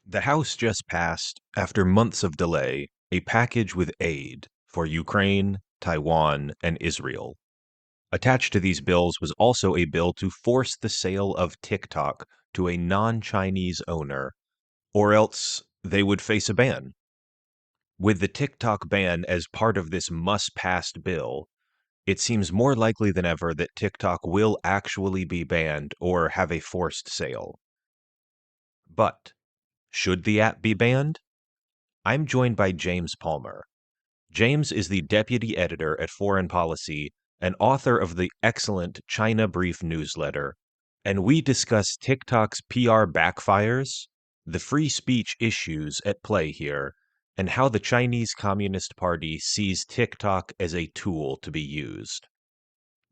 The House just passed, after months of delay, a package with aid for Ukraine, Taiwan, and Israel. Attached to these bills was also a bill to force the sale of TikTok to a non-Chinese owner, or else they would face a ban. With the TikTok ban as part of this must-pass bill, it seems more likely than ever that TikTok will actually be banned or have a forced sale. But should the app be banned? I'm joined by James Palmer. James is the deputy editor at Foreign Policy and author of the excellent China Brief newsletter, and we discuss TikTok's PR backfires, the free speech issues at play here, and how the Chinese Communist Party sees TikTok as a tool to be used.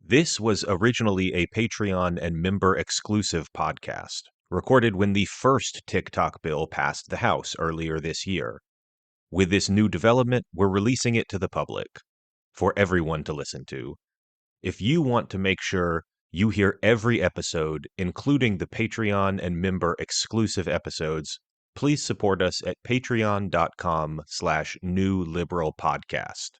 This was originally a Patreon and member exclusive podcast, recorded when the first TikTok bill passed the House earlier this year. With this new development, we're releasing it to the public for everyone to listen to. If you want to make sure you hear every episode, including the Patreon and member exclusive episodes, please support us at patreon.com/newliberalpodcast.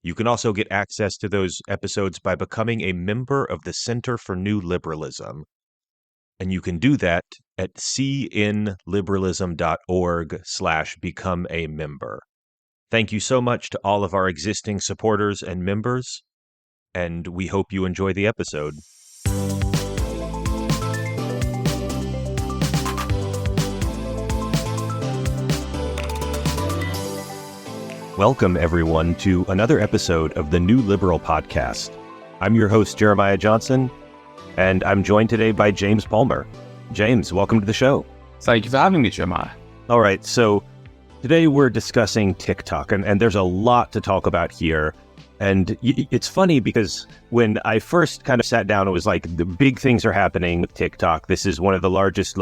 You can also get access to those episodes by becoming a member of the Center for New Liberalism. And you can do that at cnliberalism.org/become a member. Thank you so much to all of our existing supporters and members, and we hope you enjoy the episode. Welcome, everyone, to another episode of the New Liberal Podcast. I'm your host, Jeremiah Johnson, and I'm joined today by James Palmer. James, welcome to the show. Thank you for having me, Jeremiah. All right, so today we're discussing TikTok, and there's a lot to talk about here. And it's funny because when I first kind of sat down, it was like the big things are happening with TikTok. This is one of the largest,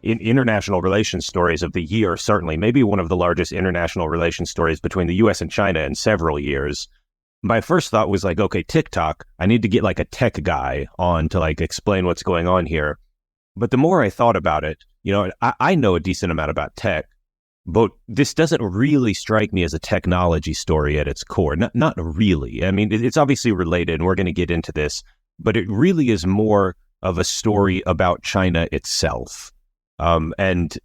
international relations stories of the year, certainly, maybe one of the largest international relations stories between the US and China in several years. My first thought was like, okay, TikTok, I need to get like a tech guy on to like explain what's going on here. But the more I thought about it, I know a decent amount about tech, but this doesn't really strike me as a technology story at its core. Not really. I mean, it's obviously related, and we're going to get into this, but it really is more of a story about China itself. And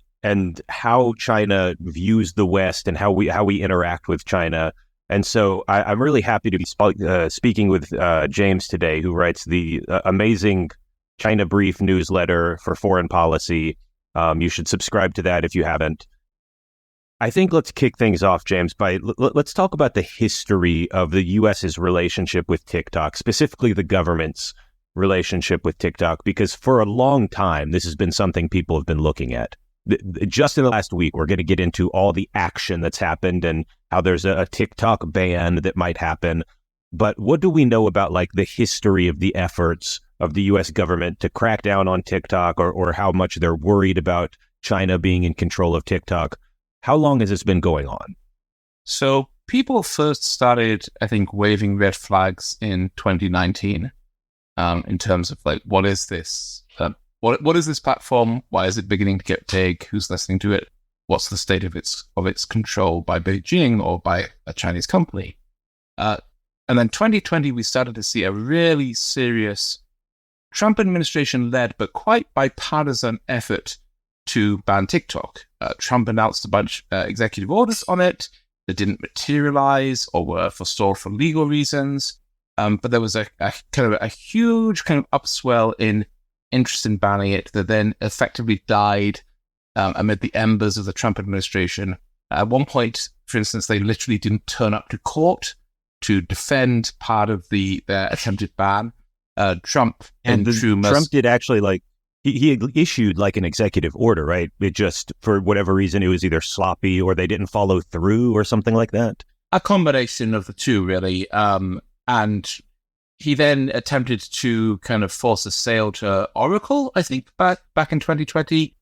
how China views the West and how we interact with China. And so I'm really happy to be speaking with James today, who writes the amazing China Brief newsletter for Foreign Policy. You should subscribe to that if you haven't. I think let's kick things off, James, by let's talk about the history of the U.S.'s relationship with TikTok, specifically the government's relationship with TikTok, because for a long time, this has been something people have been looking at. Just in the last week, we're going to get into all the action that's happened and how there's a TikTok ban that might happen. But what do we know about like the history of the efforts of the U.S. government to crack down on TikTok, or how much they're worried about China being in control of TikTok? How long has this been going on? So people first started, I think, waving red flags in 2019. In terms of like, what is this? What is this platform? Why is it beginning to get big? Who's listening to it? What's the state of its control by Beijing or by a Chinese company? And then 2020, we started to see a really serious Trump administration-led but quite bipartisan effort to ban TikTok. Trump announced a bunch of executive orders on it that didn't materialize or were forestalled for legal reasons. But there was a kind of a huge kind of upswell in interest in banning it that then effectively died amid the embers of the Trump administration. At one point, for instance, they literally didn't turn up to court to defend part of their attempted ban. Trump did actually he had issued like an executive order, right? It just, for whatever reason, it was either sloppy or they didn't follow through or something like that. A combination of the two, really. And he then attempted to kind of force a sale to Oracle, I think, back in 2020,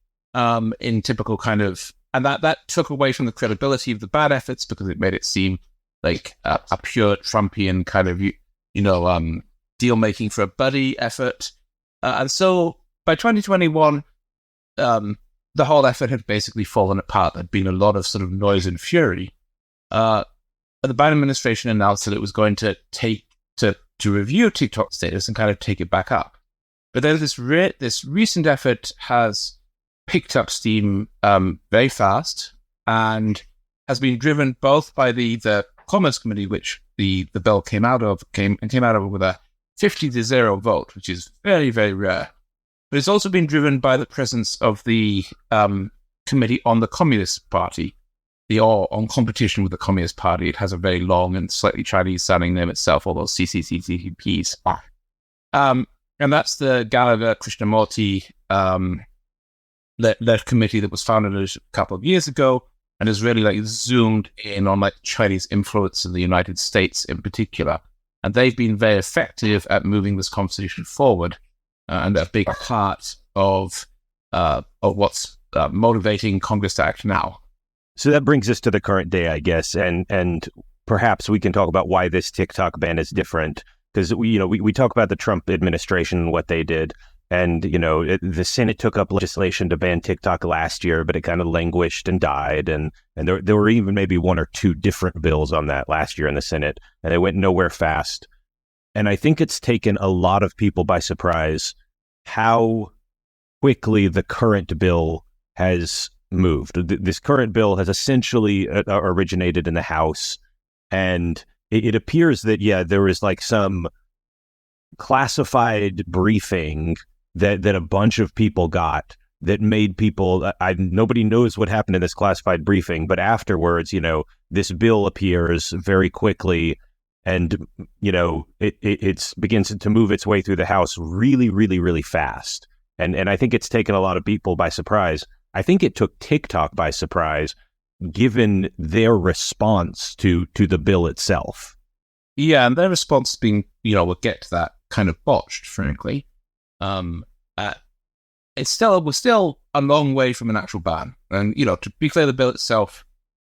in typical kind of, and that took away from the credibility of the ban efforts because it made it seem like a pure Trumpian kind of, deal making for a buddy effort. And so by 2021, the whole effort had basically fallen apart. There'd been a lot of sort of noise and fury. The Biden administration announced that it was going to review TikTok status and kind of take it back up. But then this recent effort has picked up steam very fast and has been driven both by the Commerce Committee, which the bill came out of with a 50-0 vote, which is very, very rare. But it's also been driven by the presence of the Committee on the Communist Party, or on competition with the Communist Party. It has a very long and slightly Chinese-sounding name itself, although CCCCPs. And that's the Gallagher Krishnamurti led committee that was founded a couple of years ago and has really zoomed in on Chinese influence in the United States in particular. And they've been very effective at moving this conversation forward. And a big part of what's motivating Congress to act now. So that brings us to the current day, I guess, and perhaps we can talk about why this TikTok ban is different, because we talk about the Trump administration and what they did, and the Senate took up legislation to ban TikTok last year, but it kind of languished and died, and there were even maybe one or two different bills on that last year in the Senate, and they went nowhere fast. And I think it's taken a lot of people by surprise how quickly the current bill has moved. This current bill has essentially originated in the House, and it appears that, there was some classified briefing that a bunch of people got that made people, nobody knows what happened in this classified briefing, but afterwards, this bill appears very quickly. And, it begins to move its way through the House really, really, really fast. And I think it's taken a lot of people by surprise. I think it took TikTok by surprise, given their response to the bill itself. Yeah, and their response has been, we'll get to that, kind of botched, frankly. We're still a long way from an actual ban. And, to be clear, the bill itself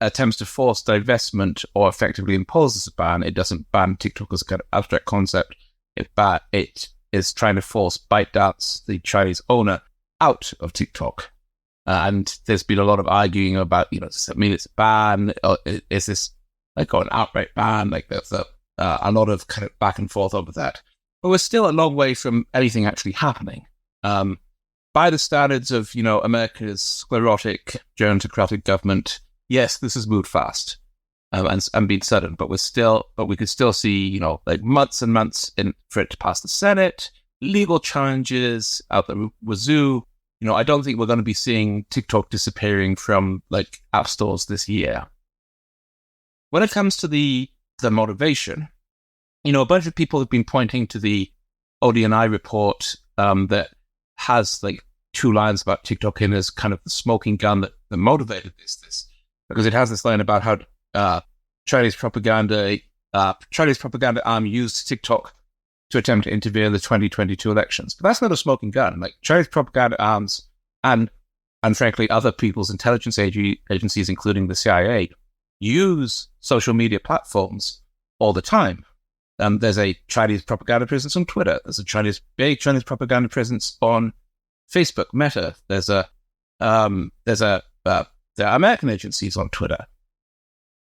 attempts to force divestment or effectively imposes a ban. It doesn't ban TikTok as a kind of abstract concept. It is trying to force ByteDance, the Chinese owner, out of TikTok. And there's been a lot of arguing about, does that mean it's a ban? Or is this an outright ban? There's a lot of kind of back and forth over that. But we're still a long way from anything actually happening. By the standards of, America's sclerotic, gerontocratic government, yes, this has moved fast and been sudden, but we could still see, months and months for it to pass the Senate, legal challenges out the wazoo. I don't think we're going to be seeing TikTok disappearing from app stores this year. When it comes to the motivation, a bunch of people have been pointing to the ODNI report that has 2 lines about TikTok in as kind of the smoking gun that motivated this. Because it has this line about how Chinese propaganda arm used TikTok to attempt to interfere in the 2022 elections. But that's not a smoking gun. Chinese propaganda arms and frankly, other people's intelligence agencies, including the CIA, use social media platforms all the time. There's a Chinese propaganda presence on Twitter. There's a big Chinese propaganda presence on Facebook, Meta. There are American agencies on Twitter.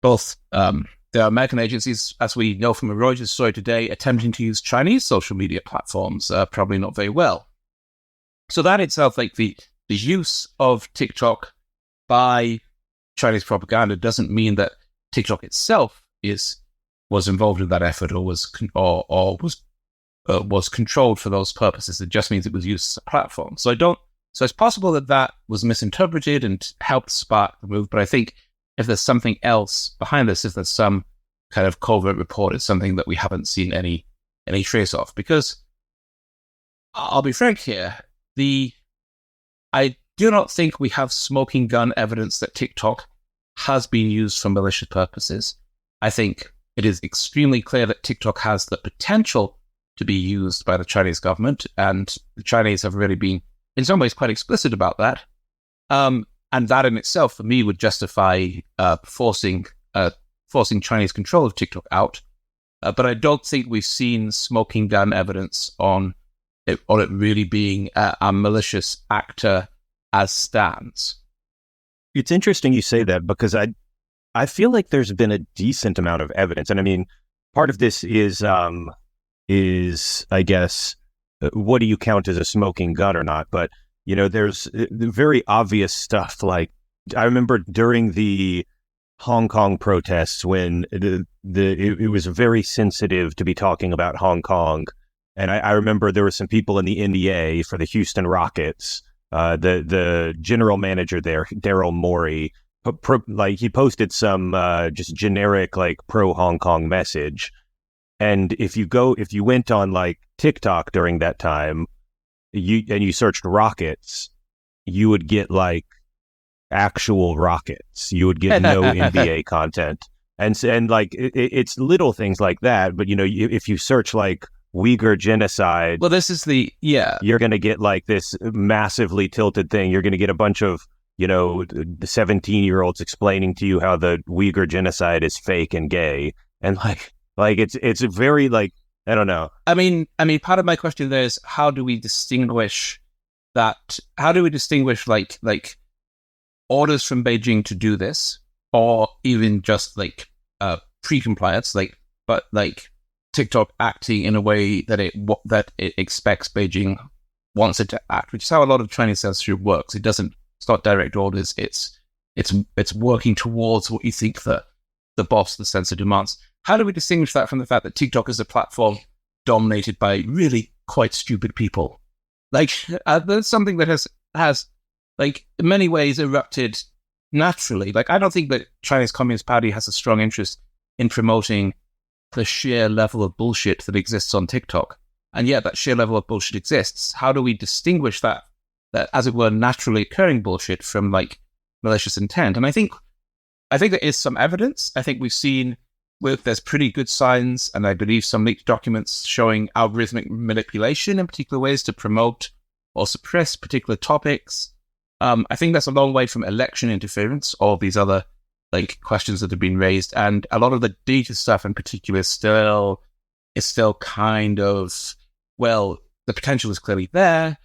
Both there are American agencies, as we know from a Reuters story today, attempting to use Chinese social media platforms, probably not very well. So that itself, the use of TikTok by Chinese propaganda doesn't mean that TikTok itself was involved in that effort or was controlled for those purposes. It just means it was used as a platform. So it's possible that was misinterpreted and helped spark the move. But I think if there's something else behind this, if there's some kind of covert report, it's something that we haven't seen any trace of. Because I'll be frank here, I do not think we have smoking gun evidence that TikTok has been used for malicious purposes. I think it is extremely clear that TikTok has the potential to be used by the Chinese government, and the Chinese have really been, in some ways, quite explicit about that. And that in itself, for me, would justify forcing Chinese control of TikTok out. But I don't think we've seen smoking gun evidence on it really being a malicious actor as stands. It's interesting you say that because I feel like there's been a decent amount of evidence, and I mean, part of this is I guess what do you count as a smoking gun or not? But there's very obvious stuff. Like I remember during the Hong Kong protests when it was very sensitive to be talking about Hong Kong, and I remember there were some people in the NBA for the Houston Rockets. The general manager there, Daryl Morey, he posted some just generic like pro Hong Kong message. And if you went on like TikTok during that time, you searched rockets, you would get like actual rockets. You would get no NBA content, and like it's little things like that. But if you search like Uyghur genocide, well, this is you're going to get like this massively tilted thing. You're going to get a bunch of the 17-year-olds explaining to you how the Uyghur genocide is fake and gay, and like it's very like I don't know. I mean, part of my question there is how do we distinguish that? How do we distinguish like orders from Beijing to do this, or even just like pre-compliance, but TikTok acting in a way that it expects Beijing wants it to act, which is how a lot of Chinese censorship works. It's not direct orders. It's working towards what you think the boss, the censor, demands. How do we distinguish that from the fact that TikTok is a platform dominated by really quite stupid people? Like that's something that has like in many ways erupted naturally. Like I don't think that Chinese Communist Party has a strong interest in promoting the sheer level of bullshit that exists on TikTok. And yet that sheer level of bullshit exists. How do we distinguish that as it were naturally occurring bullshit from like malicious intent? And I think there is some evidence. I think we've seen there's pretty good signs, and I believe some leaked documents showing algorithmic manipulation in particular ways to promote or suppress particular topics. I think that's a long way from election interference, all these other like questions that have been raised, and a lot of the data stuff in particular is still kind of, well, the potential is clearly there.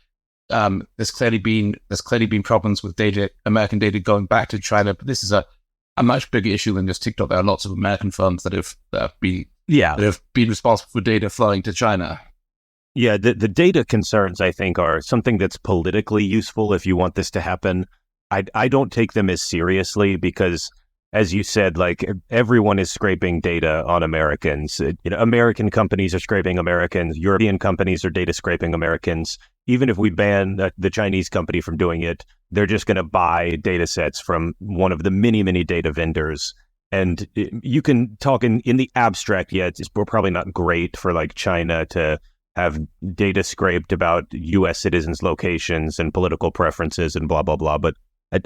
There's clearly been problems with data, American data going back to China, but this is a much bigger issue than just TikTok. There are lots of American firms that have been responsible for data flowing to China. Yeah, the data concerns, I think, are something that's politically useful if you want this to happen. I don't take them as seriously because, as you said, like everyone is scraping data on Americans. American companies are scraping Americans. European companies are data scraping Americans. Even if we ban the Chinese company from doing it, they're just going to buy data sets from one of the many, many data vendors. And you can talk in the abstract, it's probably not great for like China to have data scraped about U.S. citizens' locations and political preferences and blah, blah, blah. But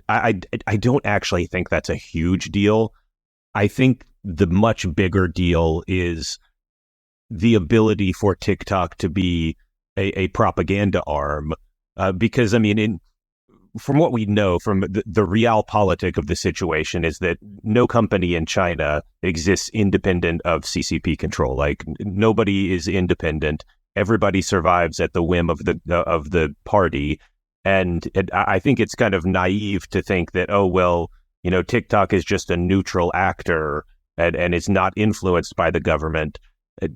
I don't actually think that's a huge deal. I think the much bigger deal is the ability for TikTok to be a propaganda arm. Because, I mean, from what we know from the realpolitik of the situation is that no company in China exists independent of CCP control. Like nobody is independent. Everybody survives at the whim of the party. And I think it's kind of naive to think that, oh, well, TikTok is just a neutral actor and it's not influenced by the government.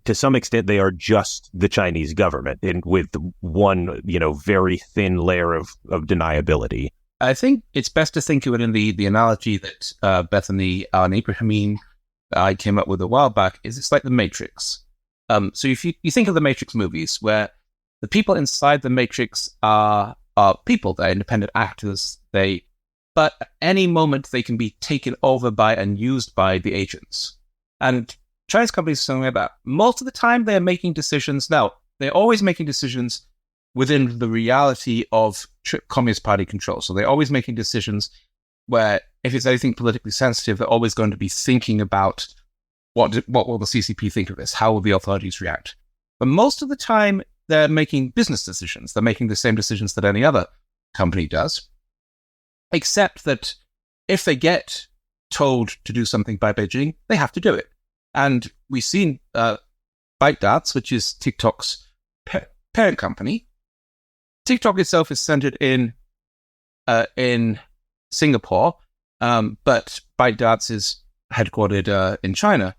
To some extent, they are just the Chinese government with one, very thin layer of deniability. I think it's best to think of it in the analogy that Bethany Al-Ibrahimi I came up with a while back. It's like the Matrix. So if you think of the Matrix movies, where the people inside the Matrix are people, they're independent actors, but at any moment they can be taken over by and used by the agents. And Chinese companies are something like that. Most of the time they're making decisions. Now, they're always making decisions within the reality of Communist Party control. So they're always making decisions where if it's anything politically sensitive, they're always going to be thinking about what will the CCP think of this? How will the authorities react? But most of the time, they're making business decisions. They're making the same decisions that any other company does, except that if they get told to do something by Beijing, they have to do it. And we've seen ByteDance, which is TikTok's parent company. TikTok itself is centered in in Singapore, but ByteDance is headquartered in China.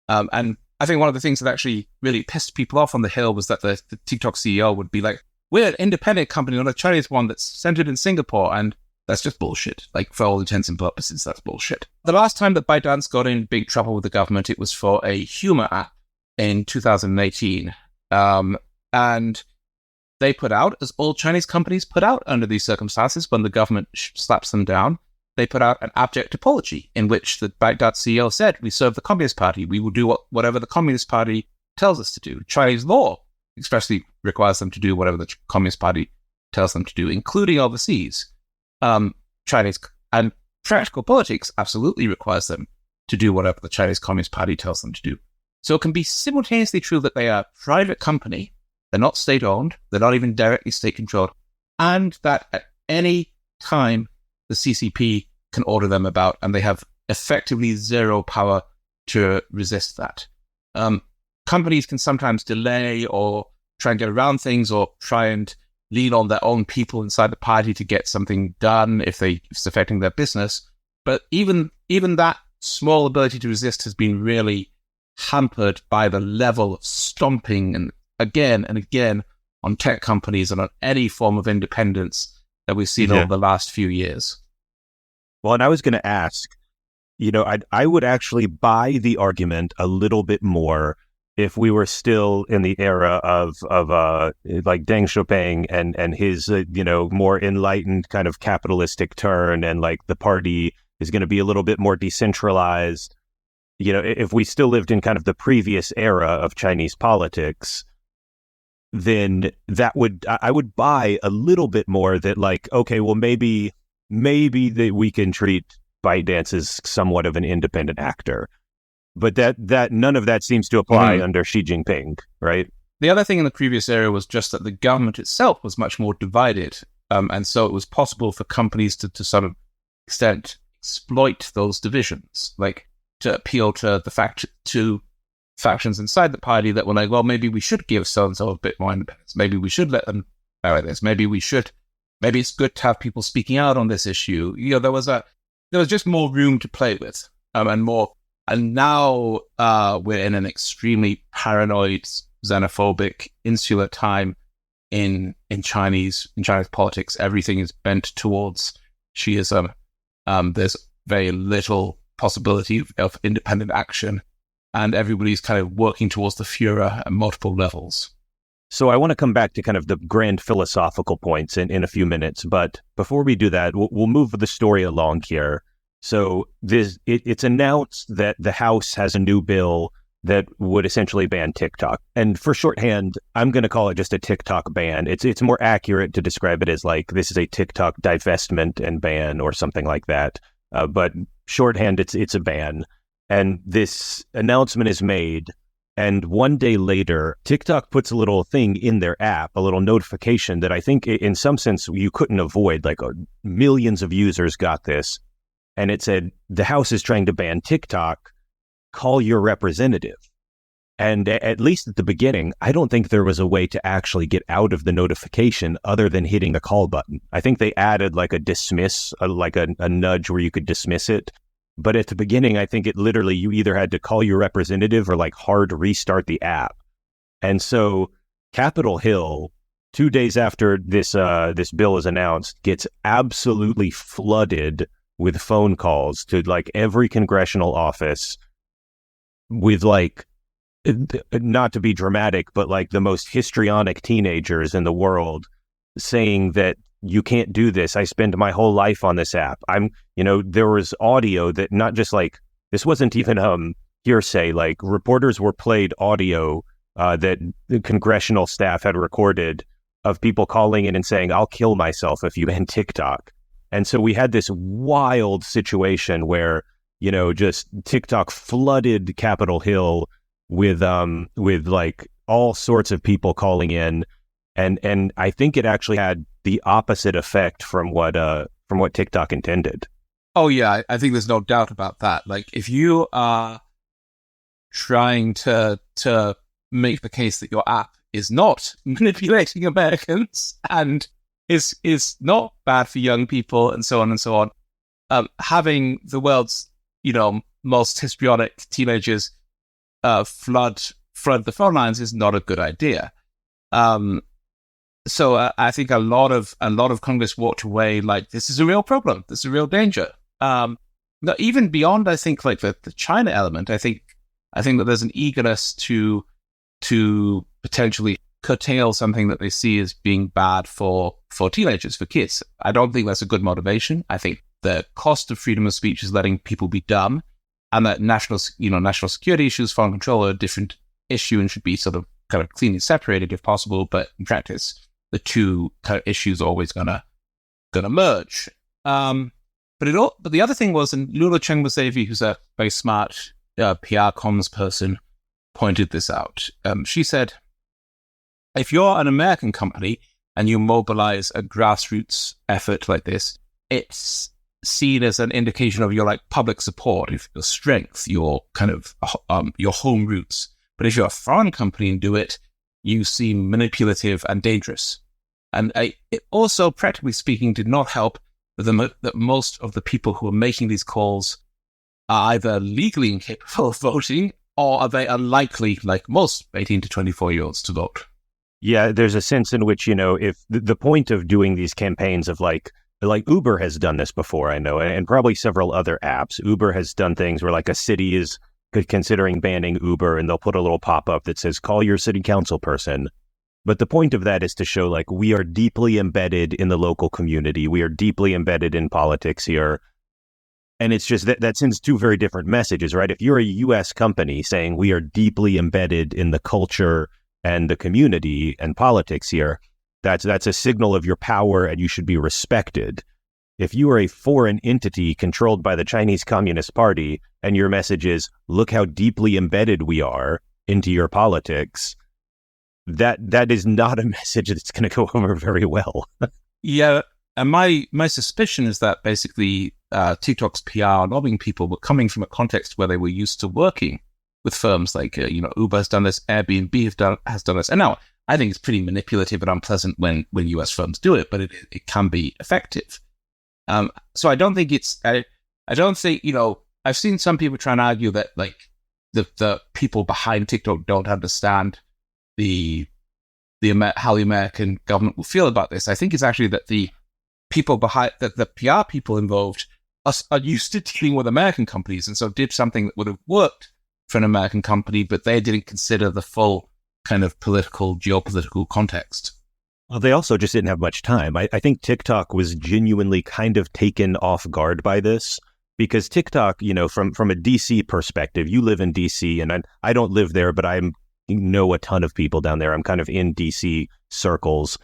And I think one of the things that actually really pissed people off on the Hill was that the TikTok CEO would be like, we're an independent company, not a Chinese one that's centered in Singapore. And that's just bullshit. Like, for all intents and purposes, that's bullshit. The last time that ByteDance got in big trouble with the government, it was for a humor app in 2018. And they put out, as all Chinese companies put out under these circumstances, when the government slaps them down, they put out an abject apology in which the ByteDance CEO said, we serve the Communist Party. We will do whatever the Communist Party tells us to do. Chinese law expressly requires them to do whatever the Communist Party tells them to do, including overseas. Chinese and practical politics absolutely requires them to do whatever the Chinese Communist Party tells them to do. So it can be simultaneously true that they are a private company, they're not state-owned, they're not even directly state-controlled, and that at any time the CCP can order them about, and they have effectively zero power to resist that. Companies can sometimes delay or try and get around things, or try and lean on their own people inside the party to get something done if it's affecting their business. But even that small ability to resist has been really hampered by the level of stomping and again on tech companies and on any form of independence that we've seen over the last few years. Well, and I was going to ask, I would actually buy the argument a little bit more if we were still in the era of like Deng Xiaoping and his more enlightened kind of capitalistic turn, and like the party is going to be a little bit more decentralized. If we still lived in kind of the previous era of Chinese politics, then I would buy a little bit more that, like, okay, well, maybe that we can treat ByteDance as somewhat of an independent actor. But that none of that seems to apply under Xi Jinping, right? The other thing in the previous era was just that the government itself was much more divided. And so it was possible for companies to some extent exploit those divisions, like to appeal to factions inside the party that were like, well, maybe we should give so-and-so a bit more independence. Maybe we should let them marry this. Maybe it's good to have people speaking out on this issue. There was just more room to play with, and now we're in an extremely paranoid, xenophobic, insular time in Chinese politics. Everything is bent towards Shiism. There's very little possibility of independent action, and everybody's kind of working towards the Führer at multiple levels. So I want to come back to kind of the grand philosophical points in a few minutes, but before we do that, we'll move the story along here. So it's announced that the House has a new bill that would essentially ban TikTok. And for shorthand, I'm going to call it just a TikTok ban. It's more accurate to describe it as like, this is a TikTok divestment and ban or something like that. But shorthand, it's a ban. And this announcement is made. And one day later, TikTok puts a little thing in their app, a little notification that I think in some sense you couldn't avoid. Like millions of users got this. And it said, the House is trying to ban TikTok, call your representative. And at least at the beginning, I don't think there was a way to actually get out of the notification other than hitting a call button. I think they added like a dismiss, like a nudge where you could dismiss it. But at the beginning, I think it literally, you either had to call your representative or like hard restart the app. And so Capitol Hill, 2 days after this bill is announced, gets absolutely flooded with phone calls to like every congressional office with like, not to be dramatic, but like the most histrionic teenagers in the world saying that you can't do this. I spend my whole life on this app. There was audio that not just like, this wasn't even hearsay, like reporters were played audio that the congressional staff had recorded of people calling in and saying, I'll kill myself if you ban TikTok. And so we had this wild situation where, just TikTok flooded Capitol Hill with like all sorts of people calling in. And I think it actually had the opposite effect from what TikTok intended. Oh yeah, I think there's no doubt about that. Like if you are trying to make the case that your app is not manipulating Americans and is not bad for young people, and so on and so on. Having the world's most histrionic teenagers flood the phone lines is not a good idea. So I think a lot of Congress walked away like, this is a real problem. This is a real danger. Now, even beyond, I think, like the China element, I think that there's an eagerness to potentially curtail something that they see as being bad for teenagers, for kids. I don't think that's a good motivation. I think the cost of freedom of speech is letting people be dumb, and that national security issues, foreign control, are a different issue and should be sort of kind of cleanly separated if possible. But in practice, the two kind of issues are always gonna merge. But the other thing was, and Lula Chengmasevi, who's a very smart PR comms person, pointed this out. She said, if you're an American company and you mobilize a grassroots effort like this, it's seen as an indication of your like public support, your strength, your kind of your home roots. But if you're a foreign company and do it, you seem manipulative and dangerous. And it also, practically speaking, did not help that most of the people who are making these calls are either legally incapable of voting or are very unlikely, like most 18 to 24-year-olds, to vote. Yeah, there's a sense in which, if the point of doing these campaigns of like Uber has done this before, I know, and probably several other apps. Uber has done things where like a city is considering banning Uber, and they'll put a little pop-up that says, call your city council person. But the point of that is to show like we are deeply embedded in the local community. We are deeply embedded in politics here. And it's just that sends two very different messages, right? If you're a U.S. company saying we are deeply embedded in the culture and the community and politics here, that's a signal of your power and you should be respected. If you are a foreign entity controlled by the Chinese Communist Party and your message is, look how deeply embedded we are into your politics, that is not a message that's going to go over very well. Yeah, and my suspicion is that basically TikTok's PR lobbying people were coming from a context where they were used to working with firms like Uber has done this, Airbnb has done this, and now I think it's pretty manipulative and unpleasant when US firms do it, but it can be effective. So I don't think I don't think I've seen some people try and argue that like the people behind TikTok don't understand how the American government will feel about this. I think it's actually that the people behind the PR people involved are used to dealing with American companies, and so did something that would have worked for an American company, but they didn't consider the full kind of geopolitical context. Well, they also just didn't have much time. I think TikTok was genuinely kind of taken off guard by this, because TikTok, from a DC perspective, you live in DC, and I don't live there, but I know a ton of people down there. I'm kind of in DC circles,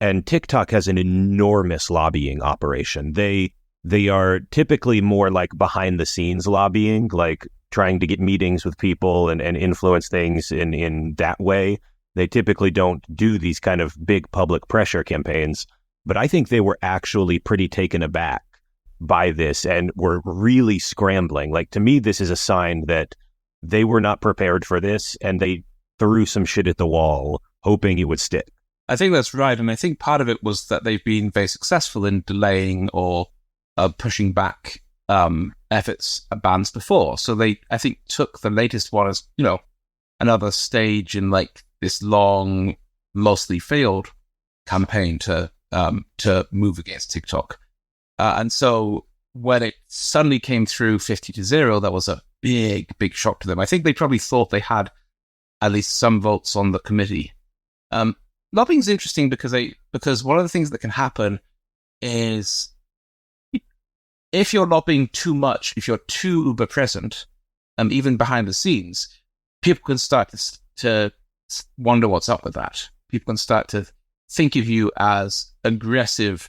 and TikTok has an enormous lobbying operation. They are typically more like behind the scenes lobbying, like trying to get meetings with people and influence things in that way. They typically don't do these kind of big public pressure campaigns, but I think they were actually pretty taken aback by this and were really scrambling. Like, to me, this is a sign that they were not prepared for this, and they threw some shit at the wall, hoping it would stick. I think that's right, and I think part of it was that they've been very successful in delaying or pushing back efforts at bans before. So they, I think, took the latest one as, another stage in like this long, mostly failed campaign to move against TikTok. And so when it suddenly came through 50-0, that was a big, big shock to them. I think they probably thought they had at least some votes on the committee. Lobbying is interesting because one of the things that can happen is if you're lobbying too much, if you're too uber present, even behind the scenes, people can start to wonder what's up with that. People can start to think of you as aggressive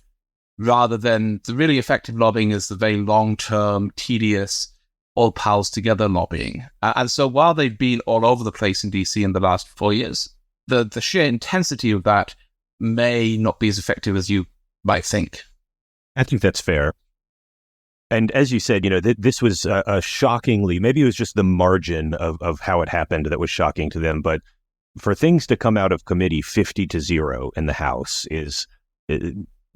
rather than the really effective lobbying is the very long-term, tedious, all pals together lobbying. And so while they've been all over the place in DC in the last 4 years, the sheer intensity of that may not be as effective as you might think. I think that's fair. And as you said, this was a shockingly, maybe it was just the margin of how it happened that was shocking to them. But for things to come out of committee 50-0 in the House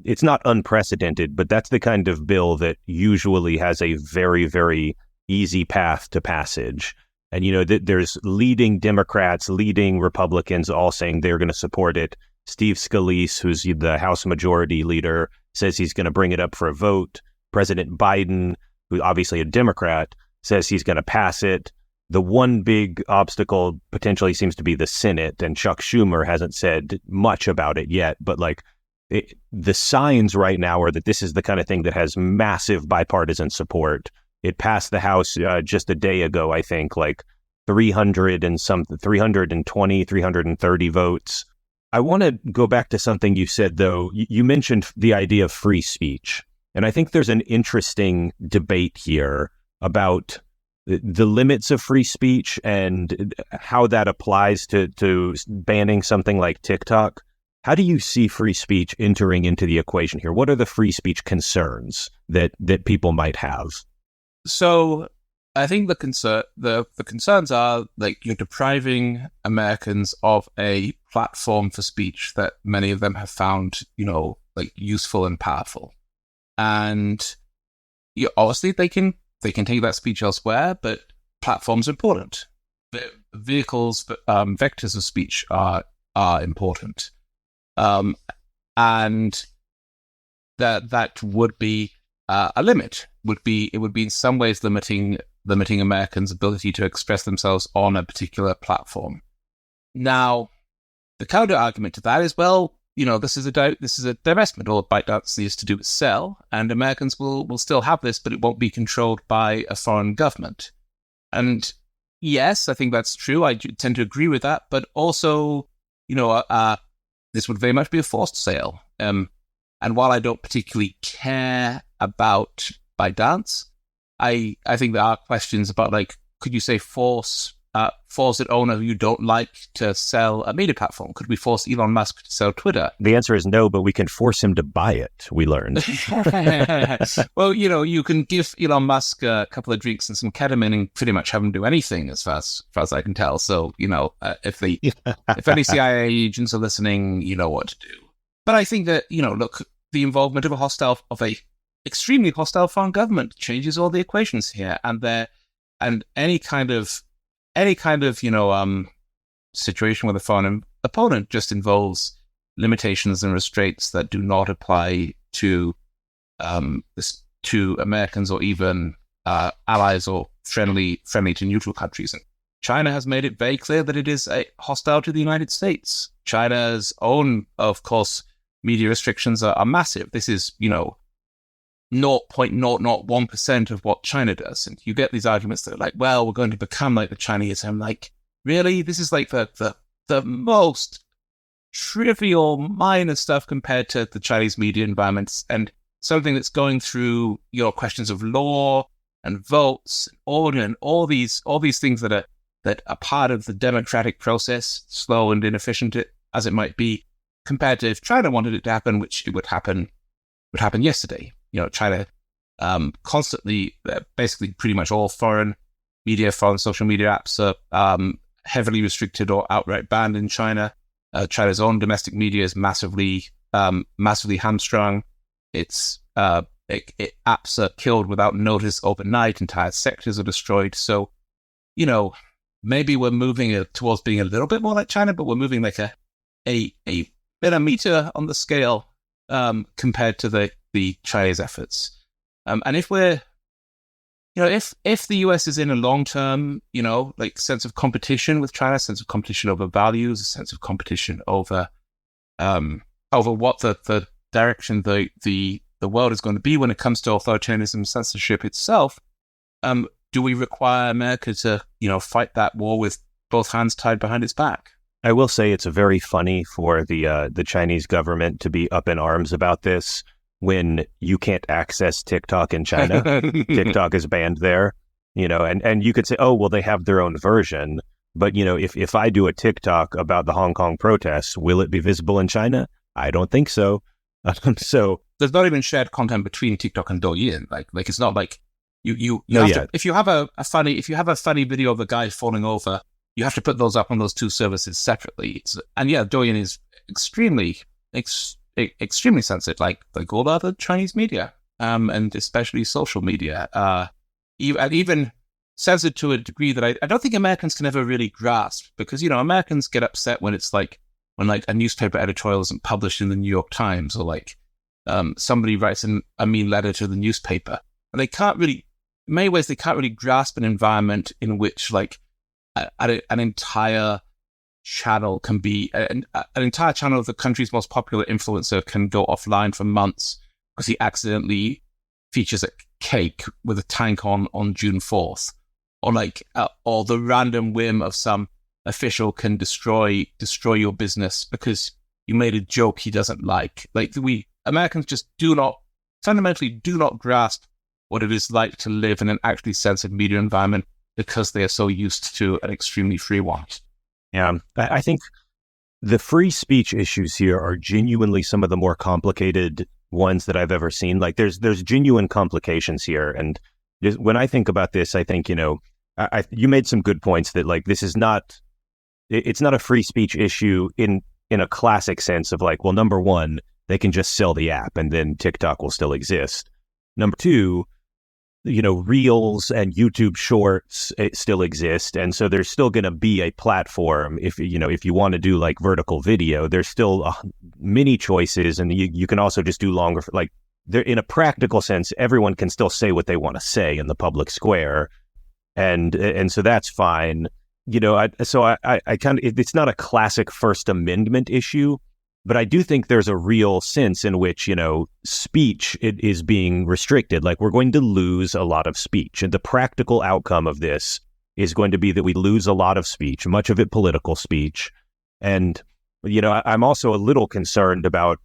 it's not unprecedented, but that's the kind of bill that usually has a very, very easy path to passage. And, there's leading Democrats, leading Republicans all saying they're going to support it. Steve Scalise, who's the House Majority Leader, says he's going to bring it up for a vote. President Biden, who's obviously a Democrat, says he's going to pass it. The one big obstacle potentially seems to be the Senate, and Chuck Schumer hasn't said much about it yet. But the signs right now are that this is the kind of thing that has massive bipartisan support. It passed the House just a day ago, I think, 320, 330 votes. I want to go back to something you said, though. You mentioned the idea of free speech. And I think there's an interesting debate here about the limits of free speech and how that applies to banning something like TikTok. How do you see free speech entering into the equation here? What are the free speech concerns that people might have? So I think the concerns are you're depriving Americans of a platform for speech that many of them have found, useful and powerful. And obviously they can take that speech elsewhere, but platforms are important. Vehicles, vectors of speech are important. And that would be a limit. It would be in some ways limiting Americans' ability to express themselves on a particular platform. Now, the counter argument to that is, this is a divestment. All ByteDance needs to do is sell, and Americans will still have this, but it won't be controlled by a foreign government. And yes, I think that's true. I tend to agree with that, but also, this would very much be a forced sale. And while I don't particularly care about ByteDance, I think there are questions about could you say force an owner who you don't like to sell a media platform? Could we force Elon Musk to sell Twitter? The answer is no, but we can force him to buy it, we learned. Well, you can give Elon Musk a couple of drinks and some ketamine and pretty much have him do anything as far as I can tell. So, if any CIA agents are listening, you know what to do. But I think that, look, the involvement of a extremely hostile foreign government changes all the equations here, and any kind of situation with a foreign opponent just involves limitations and restraints that do not apply to Americans or even allies or friendly to neutral countries. And China has made it very clear that it is hostile to the United States. China's own, of course, media restrictions are massive. This is 0.001% of what China does. And you get these arguments that are we're going to become like the Chinese. And I'm like, really? This is the most trivial, minor stuff compared to the Chinese media environments, and something that's going through questions of law and votes, and order, and all these things that are part of the democratic process, slow and inefficient as it might be, compared to if China wanted it to happen, which it would happen yesterday. China constantly, basically pretty much all foreign social media apps are heavily restricted or outright banned in China. China's own domestic media is massively hamstrung. Apps are killed without notice overnight. Entire sectors are destroyed. So, maybe we're moving towards being a little bit more like China, but we're moving like a millimeter on the scale compared to the Chinese efforts. And if we're, if the US is in a long-term, sense of competition with China, sense of competition over values, a sense of competition over what the direction the world is going to be when it comes to authoritarianism, censorship itself, do we require America to, fight that war with both hands tied behind its back? I will say it's very funny for the Chinese government to be up in arms about this when you can't access TikTok in China. TikTok is banned there, and you could say, oh, well, they have their own version. But, if I do a TikTok about the Hong Kong protests, will it be visible in China? I don't think so. So there's not even shared content between TikTok and Douyin. Like it's not like you no, have yeah. to, if you have a funny video of a guy falling over, you have to put those up on those two services separately. And Douyin is extremely extremely censored, like all other Chinese media, and especially social media, and even censored to a degree that I don't think Americans can ever really grasp, because Americans get upset when it's like when a newspaper editorial isn't published in the New York Times, or somebody writes a mean letter to the newspaper, and they can't really, in many ways, they can't really grasp an environment in which an entire channel can be an entire channel of the country's most popular influencer can go offline for months because he accidentally features a cake with a tank on June 4th, or the random whim of some official can destroy your business because you made a joke he doesn't like. We Americans just fundamentally do not grasp what it is like to live in an actually censored media environment, because they are so used to an extremely free one. Yeah, I think the free speech issues here are genuinely some of the more complicated ones that I've ever seen. There's genuine complications here, and when I think about this, I think you made some good points that this is not, it's not a free speech issue in a classic sense of well, number one, they can just sell the app and then TikTok will still exist. Number two, Reels and YouTube Shorts still exist, and so there's still going to be a platform. If you want to do vertical video, there's still many choices, and you can also just do longer. There, in a practical sense, everyone can still say what they want to say in the public square, and so that's fine. I kind of, it's not a classic First Amendment issue, but I do think there's a real sense in which, speech is being restricted. We're going to lose a lot of speech. And the practical outcome of this is going to be that we lose a lot of speech, much of it political speech. And, I'm also a little concerned about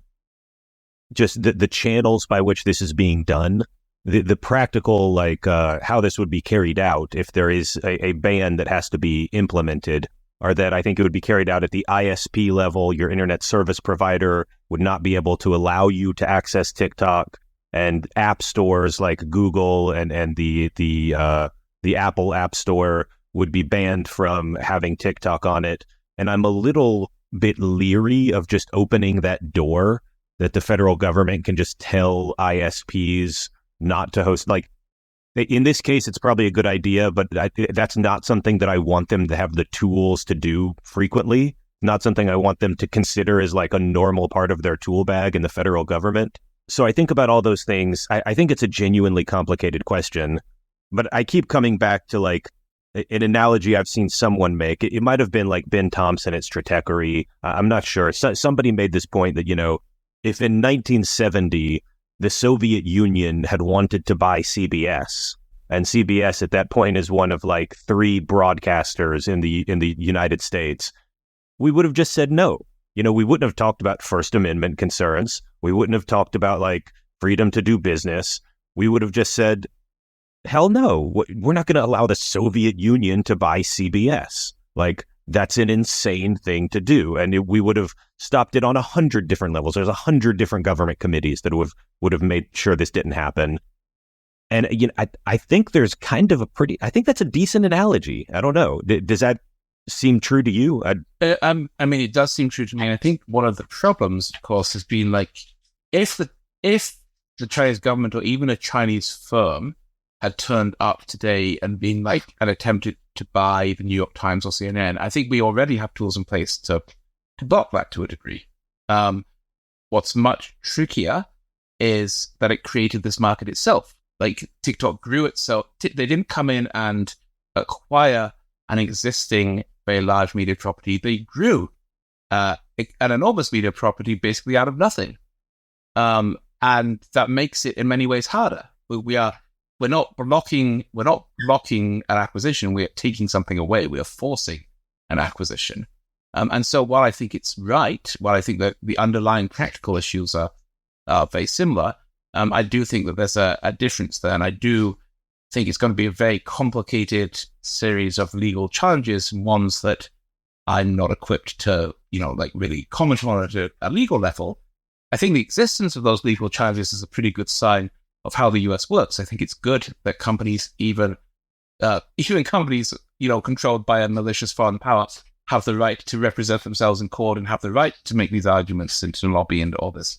just the channels by which this is being done. The practical, how this would be carried out if there is a ban that has to be implemented, are that I think it would be carried out at the ISP level. Your internet service provider would not be able to allow you to access TikTok, and app stores like Google and the Apple App Store would be banned from having TikTok on it. And I'm a little bit leery of just opening that door, that the federal government can just tell ISPs not to host. In this case, it's probably a good idea, but that's not something that I want them to have the tools to do frequently. Not something I want them to consider as a normal part of their tool bag in the federal government. So I think about all those things. I think it's a genuinely complicated question, but I keep coming back to an analogy I've seen someone make. It might have been Ben Thompson at Stratechery. I'm not sure. Somebody made this point that, if in 1970, the Soviet Union had wanted to buy CBS, and CBS at that point is one of 3 broadcasters in the United States, we would have just said no. We wouldn't have talked about First Amendment concerns. We wouldn't have talked about freedom to do business. We would have just said, hell no, we're not going to allow the Soviet Union to buy CBS. That's an insane thing to do. And we would have stopped it on 100 different levels. There's 100 different government committees that would have made sure this didn't happen. And I think there's kind of I think that's a decent analogy. I don't know. Does that seem true to you? I mean, it does seem true to me. And I think one of the problems, of course, has been if the Chinese government or even a Chinese firm had turned up today and been and attempted to buy the New York Times or CNN, I think we already have tools in place to block that to a degree. What's much trickier is that it created this market itself. TikTok grew itself. They didn't come in and acquire an existing very large media property. They grew an enormous media property basically out of nothing. And that makes it in many ways harder. We're not blocking an acquisition. We're taking something away. We are forcing an acquisition. And so while I think it's right, while I think that the underlying practical issues are very similar, I do think that there's a difference there. And I do think it's going to be a very complicated series of legal challenges, ones that I'm not equipped to, really comment on at a legal level. I think the existence of those legal challenges is a pretty good sign of how the US works. I think it's good that companies, even companies, controlled by a malicious foreign power, have the right to represent themselves in court and have the right to make these arguments and to lobby and all this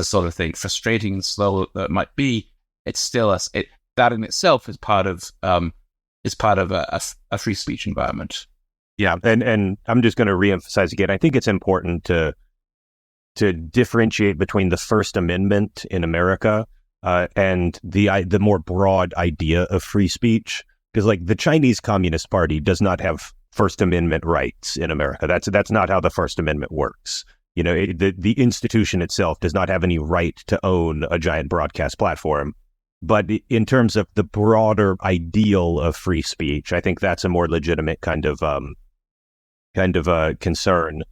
sort of thing. Frustrating and slow that it might be, it's still that in itself is part of a free speech environment. Yeah, and I'm just going to reemphasize again. I think it's important to differentiate between the First Amendment in America and the more broad idea of free speech, because like the Chinese Communist Party does not have First Amendment rights in America. That's not how the First Amendment works. You know, the institution itself does not have any right to own a giant broadcast platform. But in terms of the broader ideal of free speech, I think that's a more legitimate kind of concern.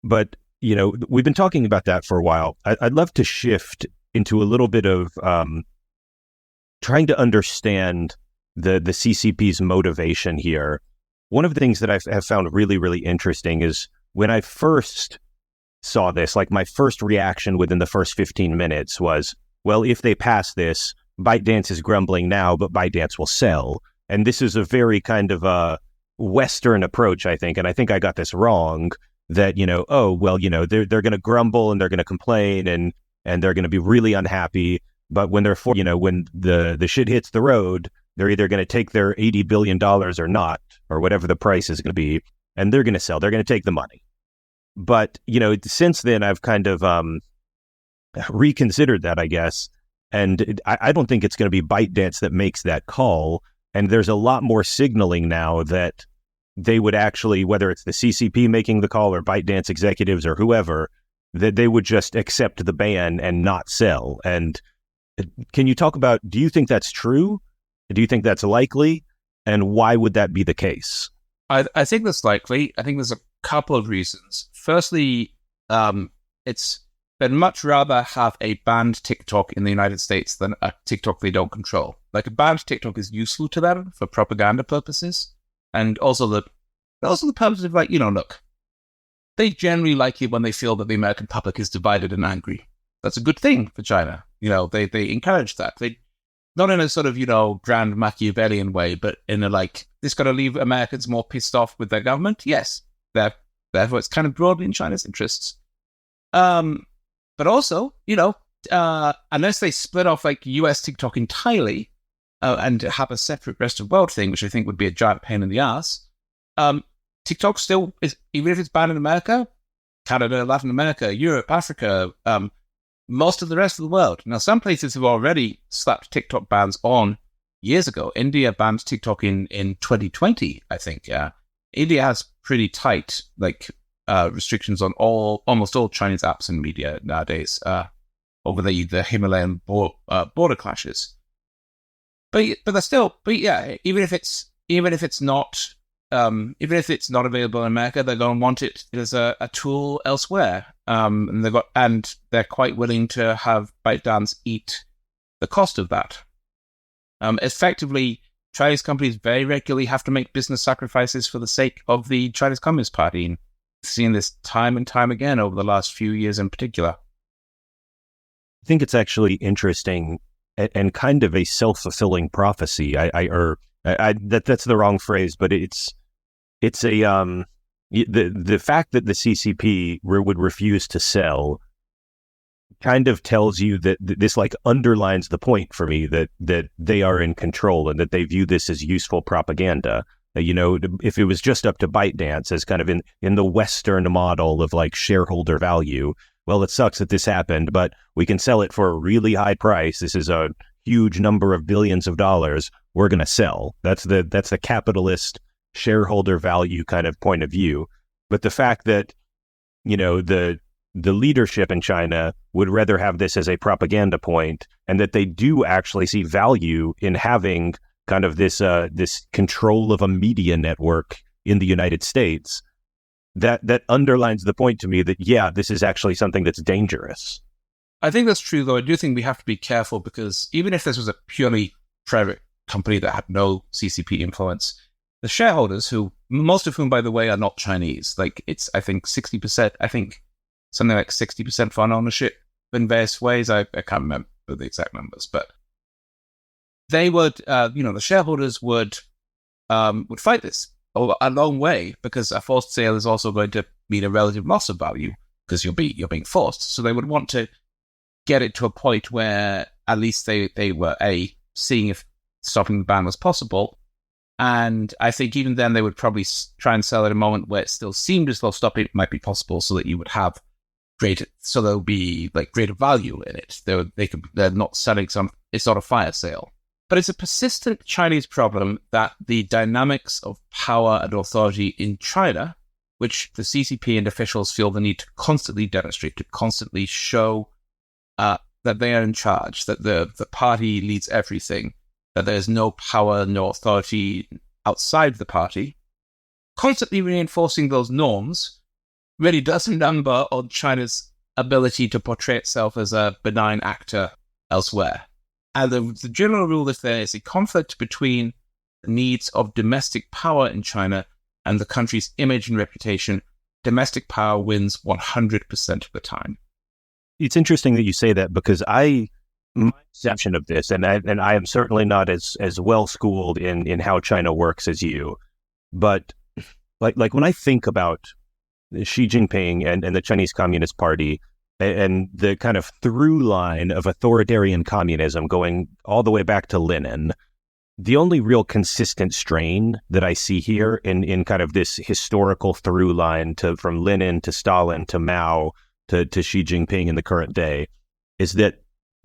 But you know, we've been talking about that for a while. I'd love to shift into a little bit of trying to understand the CCP's motivation here. One of the things that I have found really, really interesting is when I first saw this, like my first reaction within the first 15 minutes was, well, if they pass this, ByteDance is grumbling now, but ByteDance will sell. And this is a very kind of a Western approach, I think. And I think I got this wrong, that, you know, oh, well, you know, they're going to grumble and they're going to complain and they're going to be really unhappy. But when when the shit hits the road, they're either going to take their $80 billion or not, or whatever the price is going to be, and they're going to sell. They're going to take the money. But, you know, since then, I've kind of reconsidered that, I guess. And I don't think it's going to be ByteDance that makes that call. And there's a lot more signaling now that they would actually, whether it's the CCP making the call or ByteDance executives or whoever, that they would just accept the ban and not sell. And can you talk about, do you think that's true? Do you think that's likely? And why would that be the case? I think that's likely. I think there's a couple of reasons. Firstly, they'd much rather have a banned TikTok in the United States than a TikTok they don't control. Like, a banned TikTok is useful to them for propaganda purposes, and also the purpose of, like, you know, look, they generally like it when they feel that the American public is divided and angry. That's a good thing for China. You know, they encourage that. They, not in a sort of, you know, grand Machiavellian way, but in a, like, this got to leave Americans more pissed off with their government. Yes, therefore it's kind of broadly in China's interests. But also, you know, unless they split off like US TikTok entirely and have a separate rest of world thing, which I think would be a giant pain in the ass, TikTok still is, even if it's banned in America, Canada, Latin America, Europe, Africa, most of the rest of the world. Now, some places have already slapped TikTok bans on years ago. India banned TikTok in 2020, I think. Yeah, India has pretty tight restrictions on almost all Chinese apps and media nowadays over the Himalayan border clashes. But yeah, even if it's not available in America, they're going to want it as a tool elsewhere. And they're quite willing to have ByteDance eat the cost of that. Effectively, Chinese companies very regularly have to make business sacrifices for the sake of the Chinese Communist Party. And we've seen this time and time again over the last few years in particular. I think it's actually interesting and kind of a self-fulfilling prophecy. That's the wrong phrase, but it's a the fact that the CCP would refuse to sell kind of tells you that this like underlines the point for me that they are in control and that they view this as useful propaganda. You know, if it was just up to ByteDance as kind of in the Western model of like shareholder value, well, it sucks that this happened, but we can sell it for a really high price. This is a huge number of billions of dollars. We're going to sell. That's the capitalist shareholder value kind of point of view. But the fact that, you know, the leadership in China would rather have this as a propaganda point, and that they do actually see value in having kind of this control of a media network in the United States, that underlines the point to me that, yeah, this is actually something that's dangerous. I think that's true, though. I do think we have to be careful, because even if this was a purely private company that had no CCP influence, the shareholders, who most of whom, by the way, are not Chinese, like it's, I think 60%, I think something like 60% foreign ownership in various ways. I can't remember the exact numbers, but they would, the shareholders would fight this. a long way, because a forced sale is also going to mean a relative loss of value because you're being forced. So they would want to get it to a point where at least they were seeing if stopping the ban was possible. And I think even then they would probably try and sell at a moment where it still seemed as though stopping it might be possible, so that you would have so there'll be like greater value in it. They're not selling it's not a fire sale. But it's a persistent Chinese problem that the dynamics of power and authority in China, which the CCP and officials feel the need to constantly demonstrate, to constantly show that they are in charge, that the party leads everything, that there's no power, no authority outside the party, constantly reinforcing those norms really does a number on China's ability to portray itself as a benign actor elsewhere. And the general rule is there is a conflict between the needs of domestic power in China and the country's image and reputation. Domestic power wins 100% of the time. It's interesting that you say that, because my perception of this, and I am certainly not as well schooled in how China works as you, but like when I think about Xi Jinping and the Chinese Communist Party and the kind of through line of authoritarian communism going all the way back to Lenin, the only real consistent strain that I see here in kind of this historical through line from Lenin to Stalin to Mao to Xi Jinping in the current day is that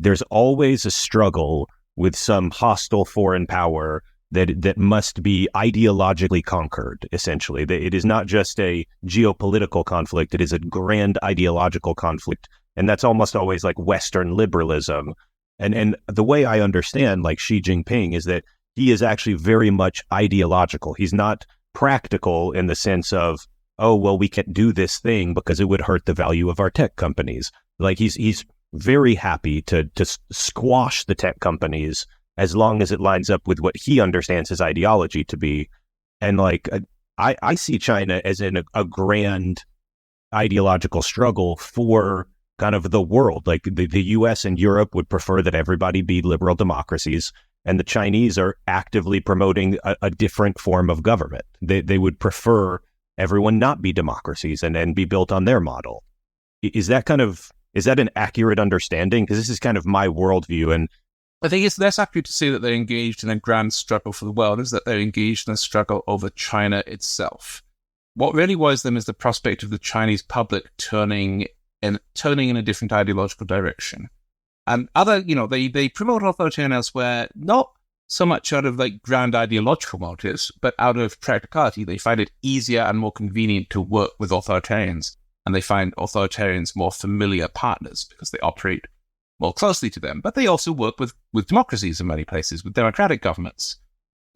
there's always a struggle with some hostile foreign power that must be ideologically conquered, essentially. It is not just a geopolitical conflict, it is a grand ideological conflict. And that's almost always like Western liberalism. And the way I understand like Xi Jinping is that he is actually very much ideological. He's not practical in the sense of, oh, well, we can't do this thing because it would hurt the value of our tech companies. Like he's very happy to squash the tech companies as long as it lines up with what he understands his ideology to be. And like, I see China as in a grand ideological struggle for kind of the world. Like the US and Europe would prefer that everybody be liberal democracies, and the Chinese are actively promoting a different form of government. They would prefer everyone not be democracies and be built on their model. Is that an accurate understanding? Because this is kind of my worldview. And I think it's less accurate to say that they're engaged in a grand struggle for the world, is that they're engaged in a struggle over China itself. What really worries them is the prospect of the Chinese public turning in a different ideological direction. And they promote authoritarian elsewhere, not so much out of like grand ideological motives, but out of practicality. They find it easier and more convenient to work with authoritarians, and they find authoritarians more familiar partners because they operate more closely to them. But they also work with democracies in many places, with democratic governments.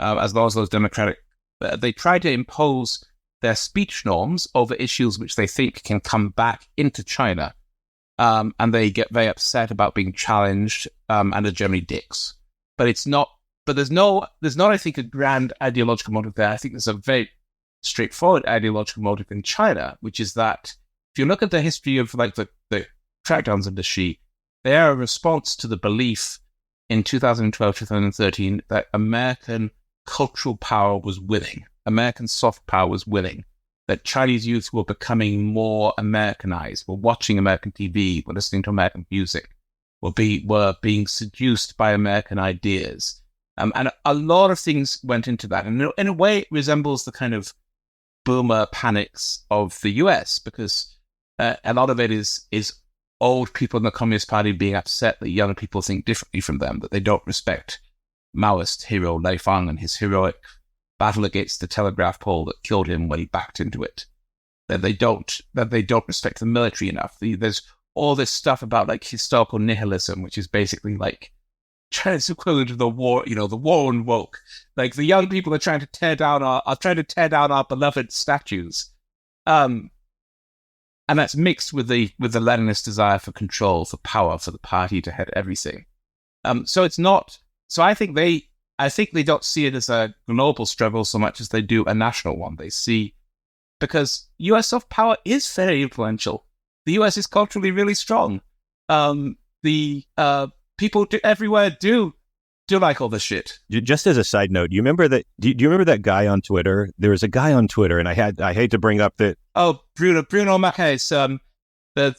As long as those they try to impose their speech norms over issues which they think can come back into China. And they get very upset about being challenged, and are generally dicks. But there's not, I think, a grand ideological motive there. I think there's a very straightforward ideological motive in China, which is that if you look at the history of like the crackdowns under Xi, they are a response to the belief in 2012, 2013 that American cultural power was winning. American soft power was winning. That Chinese youth were becoming more Americanized, were watching American TV, were listening to American music, were being seduced by American ideas. And a lot of things went into that. And in a way, it resembles the kind of boomer panics of the US, because a lot of it is old people in the Communist Party being upset that young people think differently from them, that they don't respect Maoist hero Lei Fang and his heroic battle against the telegraph pole that killed him when he backed into it. That they don't respect the military enough. There's all this stuff about like historical nihilism, which is basically like China's equivalent of the war, the war on woke. Like the young people are trying to tear down our beloved statues. And that's mixed with the Leninist desire for control, for power, for the party to head everything. So it's not. So I think they don't see it as a global struggle so much as they do a national one. They see, because US soft power is very influential. The US is culturally really strong. The people everywhere do do like all this shit. Just as a side note, you remember that? Do you remember that guy on Twitter? There was a guy on Twitter, and I hate to bring up that. Oh, Bruno Mackay's look, where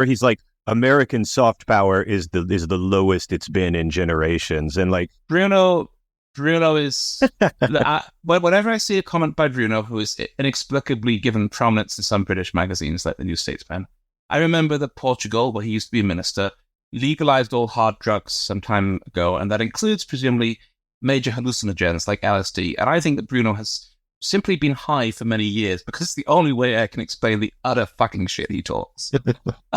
he's like, American soft power is the lowest it's been in generations, and like Bruno is whenever I see a comment by Bruno, who is inexplicably given prominence in some British magazines like the New Statesman, I remember that Portugal, where he used to be a minister, legalized all hard drugs some time ago, and that includes presumably major hallucinogens like LSD. And I think that Bruno has simply been high for many years because it's the only way I can explain the utter fucking shit he talks.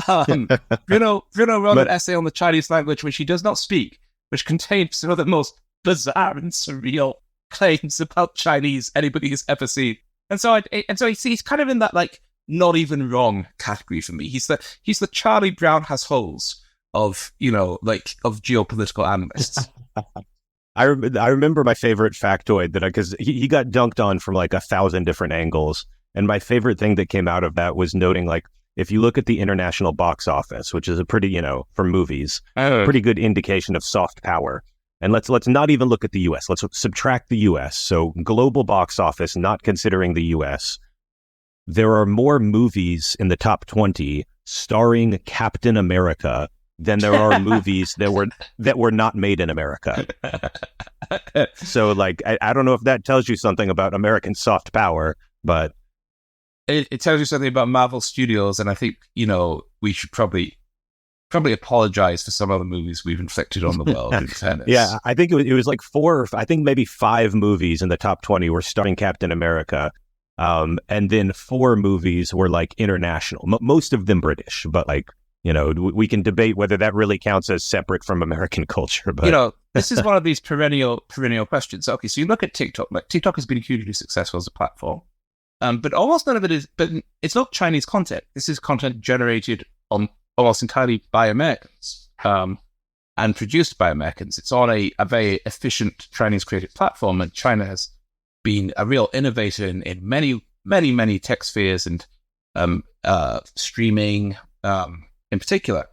Bruno wrote an essay on the Chinese language which he does not speak, which contained some of the most bizarre and surreal claims about Chinese anybody has ever seen. And so he's kind of in that like not even wrong category for me. He's the Charlie Brown has holes of geopolitical analysts. I remember my favorite factoid because he got dunked on from like 1,000 different angles. And my favorite thing that came out of that was noting, like, if you look at the international box office, which is a pretty, for movies, pretty good indication of soft power. And let's not even look at the US. Let's subtract the US. So global box office, not considering the US, there are more movies in the top 20 starring Captain America than there are movies that were not made in America. So, like, I don't know if that tells you something about American soft power, but it tells you something about Marvel Studios, and I think we should probably apologize for some other movies we've inflicted on the world. In fairness. Yeah, I think it was like maybe 5 movies in the top 20 were starring Captain America, and then 4 movies were like international, most of them British, but like. We can debate whether that really counts as separate from American culture. But this is one of these perennial questions. Okay, so you look at TikTok. Like, TikTok has been hugely successful as a platform, but almost none of it is. But it's not Chinese content. This is content generated on almost entirely by Americans and produced by Americans. It's on a very efficient Chinese creative platform, and China has been a real innovator in many tech spheres and streaming. In particular.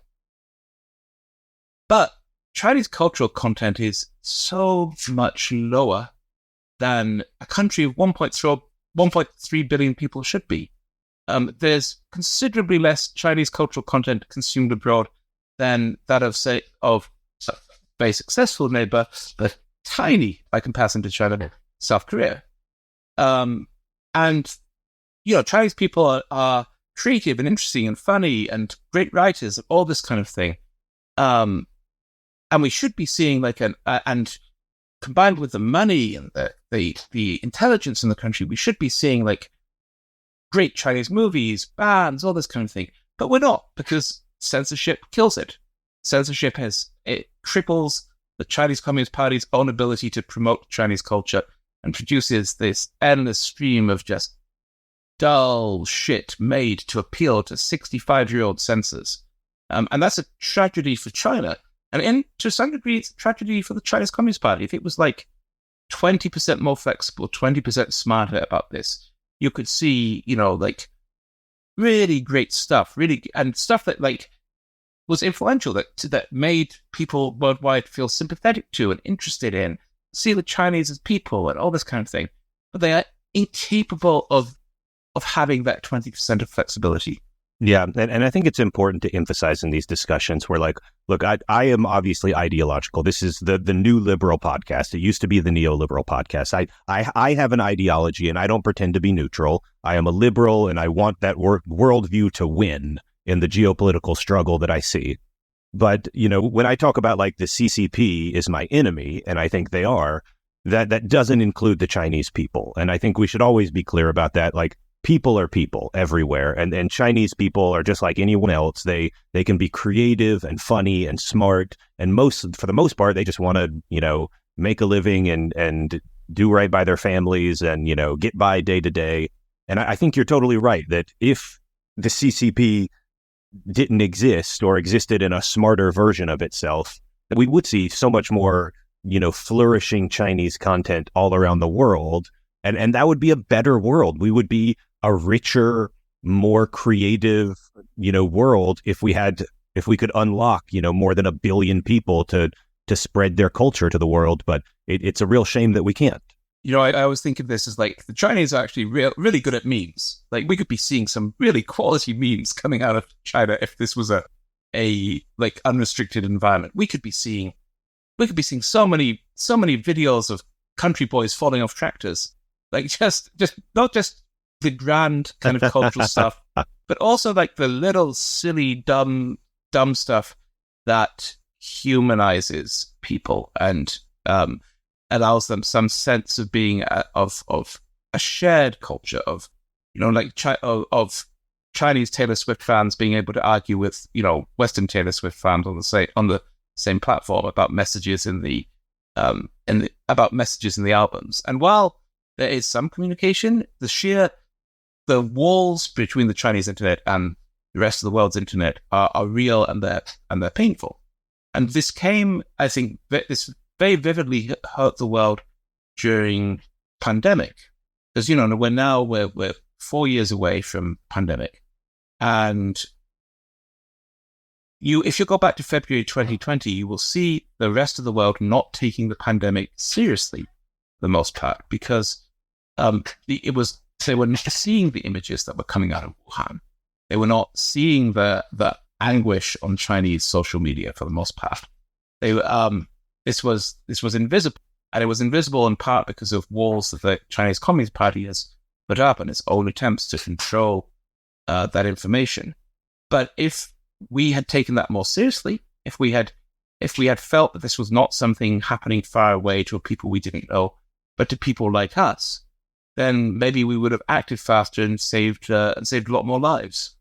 But Chinese cultural content is so much lower than a country of 1.3 billion people should be. There's considerably less Chinese cultural content consumed abroad than that of a very successful neighbor, but tiny by comparison to China, South Korea. Chinese people are creative and interesting and funny and great writers and all this kind of thing. And we should be seeing and combined with the money and the intelligence in the country, we should be seeing like great Chinese movies, bands, all this kind of thing. But we're not, because censorship kills it. Censorship cripples the Chinese Communist Party's own ability to promote Chinese culture and produces this endless stream of just dull shit made to appeal to 65-year-old censors. And that's a tragedy for China. And to some degree, it's a tragedy for the Chinese Communist Party. If it was like 20% more flexible, 20% smarter about this, you could see, like really great stuff, and stuff that like was influential, that made people worldwide feel sympathetic to and interested in, see the Chinese as people and all this kind of thing. But they are incapable of having that 20% of flexibility. Yeah, and I think it's important to emphasize in these discussions where, like, look, I am obviously ideological. This is the new liberal podcast. It used to be the neoliberal podcast. I have an ideology, and I don't pretend to be neutral. I am a liberal, and I want that worldview to win in the geopolitical struggle that I see. But, when I talk about, like, the CCP is my enemy, and I think they are, that doesn't include the Chinese people. And I think we should always be clear about that. Like, people are people everywhere, and Chinese people are just like anyone else. They can be creative and funny and smart, and for the most part, they just want to make a living and do right by their families and get by day to day. And I think you're totally right that if the CCP didn't exist or existed in a smarter version of itself, we would see so much more flourishing Chinese content all around the world, and that would be a better world. We would be a richer, more creative, world if we had if we could unlock, more than 1 billion people to spread their culture to the world. But it's a real shame that we can't. I always think of this as like the Chinese are actually really good at memes. Like we could be seeing some really quality memes coming out of China if this was a like unrestricted environment. We could be seeing so many videos of country boys falling off tractors. Like just not just the grand kind of cultural stuff, but also like the little silly dumb stuff that humanizes people and allows them some sense of being of a shared culture of of Chinese Taylor Swift fans being able to argue with Western Taylor Swift fans on the same platform about messages in the albums. And while there is some communication, the walls between the Chinese internet and the rest of the world's internet are real, and they're painful. And this came, I think, this very vividly hurt the world during pandemic, because we're 4 years away from pandemic, and if you go back to February 2020, you will see the rest of the world not taking the pandemic seriously, for the most part, because they were not seeing the images that were coming out of Wuhan. They were not seeing the anguish on Chinese social media for the most part. This was invisible, and it was invisible in part because of walls that the Chinese Communist Party has put up and its own attempts to control that information. But if we had taken that more seriously, if we had felt that this was not something happening far away to people we didn't know, but to people like us, then maybe we would have acted faster and saved a lot more lives.